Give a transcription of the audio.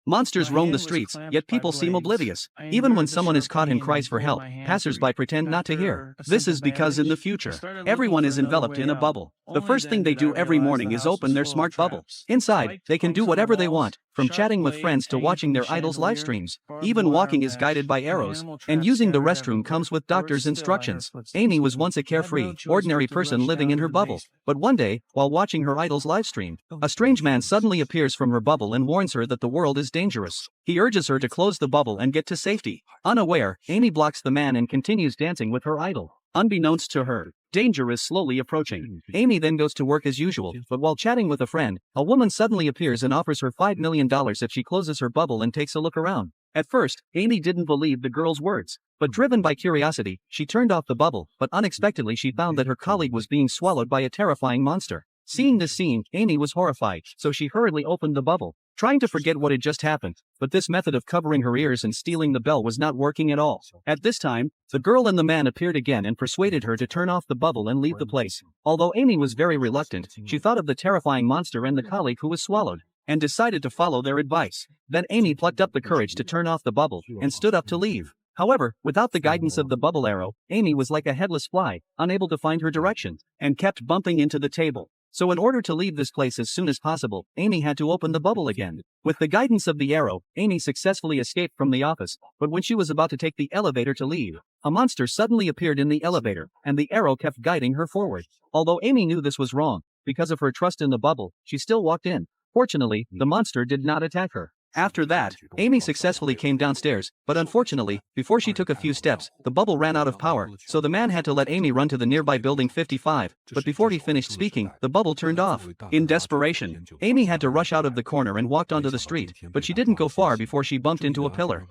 Monsters roam the streets, yet people seem oblivious. Even when someone is caught and cries for help, passers-by pretend not to hear. This is because in the future, everyone is enveloped in a bubble. The first thing they do every morning is open their smart bubble. Inside, they can do whatever they want, from chatting with friends to watching their idols' live streams. Even walking is guided by arrows, and using the restroom comes with doctor's instructions. Amy was once a carefree, ordinary person living in her bubble. But one day, while watching her idol's live stream, a strange man suddenly appears from her bubble and warns her that the world is dangerous. He urges her to close the bubble and get to safety. Unaware, Amy blocks the man and continues dancing with her idol. Unbeknownst to her, danger is slowly approaching. Amy then goes to work as usual, but while chatting with a friend, a woman suddenly appears and offers her $5 million if she closes her bubble and takes a look around. At first, Amy didn't believe the girl's words, but driven by curiosity, she turned off the bubble, but unexpectedly she found that her colleague was being swallowed by a terrifying monster. Seeing this scene, Amy was horrified, so she hurriedly opened the bubble, trying to forget what had just happened. But this method of covering her ears and stealing the bell was not working at all. At this time, the girl and the man appeared again and persuaded her to turn off the bubble and leave the place. Although Amy was very reluctant, she thought of the terrifying monster and the colleague who was swallowed, and decided to follow their advice. Then Amy plucked up the courage to turn off the bubble and stood up to leave. However, without the guidance of the bubble arrow, Amy was like a headless fly, unable to find her direction, and kept bumping into the table. So in order to leave this place as soon as possible, Amy had to open the bubble again. With the guidance of the arrow, Amy successfully escaped from the office, but when she was about to take the elevator to leave, a monster suddenly appeared in the elevator, and the arrow kept guiding her forward. Although Amy knew this was wrong, because of her trust in the bubble, she still walked in. Fortunately, the monster did not attack her. After that, Amy successfully came downstairs, but unfortunately, before she took a few steps, the bubble ran out of power, so the man had to let Amy run to the nearby building 55, but before he finished speaking, the bubble turned off. In desperation, Amy had to rush out of the corner and walked onto the street, but she didn't go far before she bumped into a pillar.